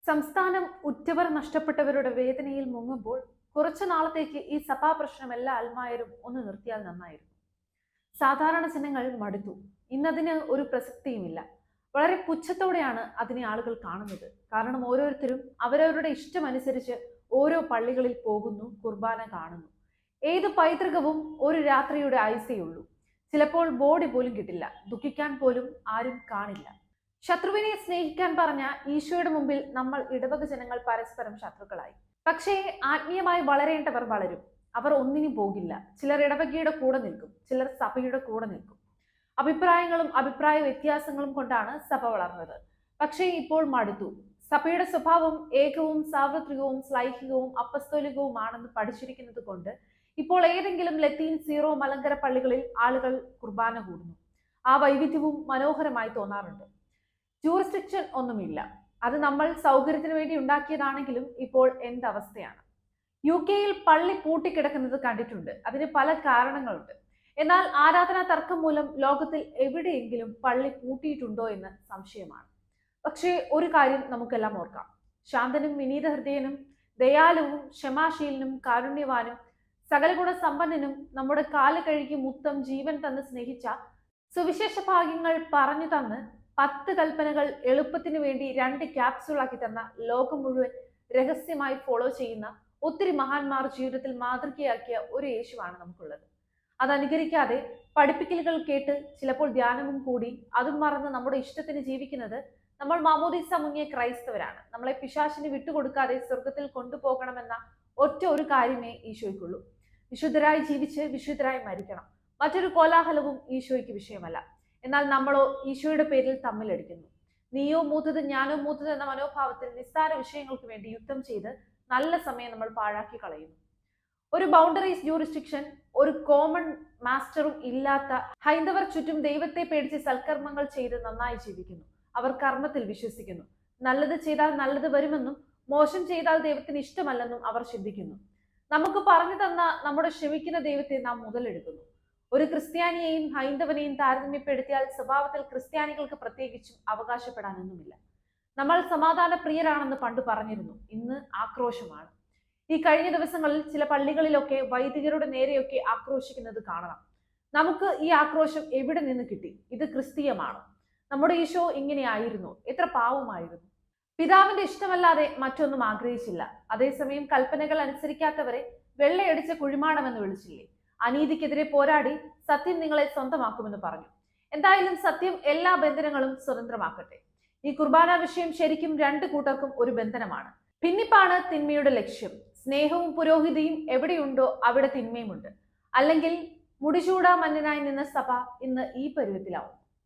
സംസ്ഥാനം ഉറ്റവർ നഷ്ടപ്പെട്ടവരുടെ വേദനയിൽ മുങ്ങുമ്പോൾ കുറച്ചു നാളത്തേക്ക് ഈ സഭാ പ്രശ്നം എല്ലാ അൽമായരും ഒന്ന് നിർത്തിയാൽ നന്നായിരുന്നു. സാധാരണ ജനങ്ങൾ മടുത്തു. ഇന്നതിന് ഒരു പ്രസക്തിയുമില്ല. വളരെ പുച്ഛത്തോടെയാണ് അതിനെ ആളുകൾ കാണുന്നത്. കാരണം ഓരോരുത്തരും അവരവരുടെ ഇഷ്ടമനുസരിച്ച് ഓരോ പള്ളികളിൽ പോകുന്നു, കുർബാന കാണുന്നു. ഏത് പൈതൃകവും ഒരു രാത്രിയുടെ ആയുസേയുള്ളൂ. ചിലപ്പോൾ ബോഡി പോലും കിട്ടില്ല. ദുഃഖിക്കാൻ പോലും ആരും കാണില്ല. ശത്രുവിനെ സ്നേഹിക്കാൻ പറഞ്ഞ ഈശോയുടെ മുമ്പിൽ നമ്മൾ ഇടവക ജനങ്ങൾ പരസ്പരം ശത്രുക്കളായി. പക്ഷേ ആത്മീയമായി വളരേണ്ടവർ വളരും. അവർ ഒന്നിനും പോകില്ല. ചിലർ ഇടവകയുടെ കൂടെ നിൽക്കും, ചിലർ സഭയുടെ കൂടെ നിൽക്കും. അഭിപ്രായങ്ങളും അഭിപ്രായ വ്യത്യാസങ്ങളും കൊണ്ടാണ് സഭ വളർന്നത്. പക്ഷേ ഇപ്പോൾ മടുത്തു. സഭയുടെ സ്വഭാവം ഏകവും സാർവത്രികവും ശ്ലൈഹികവും അപ്പസ്തോലികവുമാണെന്ന് പഠിച്ചിരിക്കുന്നത് കൊണ്ട് ഇപ്പോൾ ഏതെങ്കിലും ലത്തീൻ സീറോ മലങ്കര പള്ളികളിൽ ആളുകൾ കുർബാന കൂടുന്നു. ആ വൈവിധ്യവും മനോഹരമായി തോന്നാറുണ്ട്. ജൂറിസ്ഡിക്ഷൻ ഒന്നുമില്ല. അത് നമ്മൾ സൗകര്യത്തിന് വേണ്ടി ഉണ്ടാക്കിയതാണെങ്കിലും ഇപ്പോൾ എന്തവസ്ഥയാണ്. UK-യിൽ പള്ളി പൂട്ടിക്കിടക്കുന്നത് കണ്ടിട്ടുണ്ട്. അതിന് പല കാരണങ്ങളുണ്ട്. എന്നാൽ ആരാധനാ തർക്കം മൂലം ലോകത്തിൽ എവിടെയെങ്കിലും പള്ളി പൂട്ടിയിട്ടുണ്ടോ എന്ന് സംശയമാണ്. പക്ഷേ ഒരു കാര്യം നമുക്കെല്ലാം ഓർക്കാം. ശാന്തനും വിനീത ഹൃദയനും ദയാലുവും ക്ഷമാശീലനും കാരുണ്യവാനും സകലഗുണ സമ്പന്നനും നമ്മുടെ കാല് കഴുകി മുത്തം ജീവൻ തന്ന് സ്നേഹിച്ച സുവിശേഷ ഭാഗ്യങ്ങൾ പറഞ്ഞു തന്ന് 10 കൽപ്പനകൾ എളുപ്പത്തിന് വേണ്ടി 2 ക്യാപ്സ്യൂളാക്കി തന്ന ലോകം മുഴുവൻ രഹസ്യമായി ഫോളോ ചെയ്യുന്ന ഒത്തിരി മഹാന്മാർ ജീവിതത്തിൽ മാതൃകയാക്കിയ ഒരു യേശുവാണ് നമുക്കുള്ളത്. അത് അനുകരിക്കാതെ പഠിപ്പിക്കലുകൾ കേട്ട് ചിലപ്പോൾ ധ്യാനവും കൂടി അതും മറന്ന് നമ്മുടെ ഇഷ്ടത്തിന് ജീവിക്കുന്നത് നമ്മൾ മാമോദീസ മുങ്ങിയ ക്രൈസ്തവരാണ്. നമ്മളെ പിശാചിന് വിട്ടുകൊടുക്കാതെ സ്വർഗത്തിൽ കൊണ്ടുപോകണമെന്ന ഒറ്റ ഒരു കാര്യമേ ഈശോയ്ക്കുള്ളൂ. വിശുദ്ധരായി ജീവിച്ച് വിശുദ്ധരായി മരിക്കണം. മറ്റൊരു കോലാഹലവും ഈശോയ്ക്ക് വിഷയമല്ല. എന്നാൽ നമ്മളോ ഈശോയുടെ പേരിൽ തമ്മിലടിക്കുന്നു. നീയോ മൂത്തത് ഞാനോ മൂത്തത് എന്ന മനോഭാവത്തിൽ നിസ്സാര വിഷയങ്ങൾക്ക് വേണ്ടി യുദ്ധം ചെയ്ത് നല്ല സമയം നമ്മൾ പാഴാക്കി കളയുന്നു. ഒരു ബൗണ്ടറീസ് ജൂറിസ്ഡിക്ഷൻ, ഒരു കോമൺ മാസ്റ്ററും ഇല്ലാത്ത ഹൈന്ദവർ ചുറ്റും ദൈവത്തെ പേടിച്ച് സൽക്കർമ്മങ്ങൾ ചെയ്ത് നന്നായി ജീവിക്കുന്നു. അവർ കർമ്മത്തിൽ വിശ്വസിക്കുന്നു. നല്ലത് ചെയ്താൽ നല്ലത് വരുമെന്നും മോശം ചെയ്താൽ ദൈവത്തിന് ഇഷ്ടമല്ലെന്നും അവർ ചിന്തിക്കുന്നു. നമുക്ക് പറഞ്ഞു തന്ന നമ്മുടെ ക്ഷമിക്കുന്ന ദൈവത്തെ നാം മുതലെടുക്കുന്നു. ഒരു ക്രിസ്ത്യാനിയെയും ഹൈന്ദവനെയും താരതമ്യപ്പെടുത്തിയാൽ സ്വഭാവത്തിൽ ക്രിസ്ത്യാനികൾക്ക് പ്രത്യേകിച്ചും അവകാശപ്പെടാനൊന്നുമില്ല. നമ്മൾ സമാധാന പ്രിയരാണെന്ന് പണ്ട് പറഞ്ഞിരുന്നു. ഇന്ന് ആക്രോശമാണ്. ഈ കഴിഞ്ഞ ദിവസങ്ങളിൽ ചില പള്ളികളിലൊക്കെ വൈദികരുടെ നേരെയൊക്കെ ആക്രോശിക്കുന്നത് കാണണം. നമുക്ക് ഈ ആക്രോശം എവിടെ നിന്ന് കിട്ടി? ഇത് ക്രിസ്തീയമാണ്. നമ്മുടെ ഈശോ ഇങ്ങനെയായിരുന്നു. എത്ര പാവമായിരുന്നു. പിതാവിന്റെ ഇഷ്ടമല്ലാതെ മറ്റൊന്നും ആഗ്രഹിച്ചില്ല. അതേസമയം കൽപ്പനകൾ അനുസരിക്കാത്തവരെ വെള്ളയടിച്ച കുഴിമാടമെന്ന് വിളിച്ചില്ലേ? അനീതിക്കെതിരെ പോരാടി സത്യം നിങ്ങളെ സ്വന്തമാക്കുമെന്ന് പറഞ്ഞു. എന്തായാലും സത്യം എല്ലാ ബന്ധനങ്ങളും സ്വതന്ത്രമാക്കട്ടെ. ഈ കുർബാന വിഷയം ശരിക്കും 2 കൂട്ടർക്കും ഒരു ബന്ധനമാണ്. ഭിന്നിപ്പാണ് തിന്മയുടെ ലക്ഷ്യം. സ്നേഹവും പുരോഹിതയും എവിടെയുണ്ടോ അവിടെ തിന്മയുമുണ്ട്. അല്ലെങ്കിൽ മുടിചൂടാ മന്നനായി നിന്ന സഭ ഇന്ന് ഈ പരുവത്തിലാവും.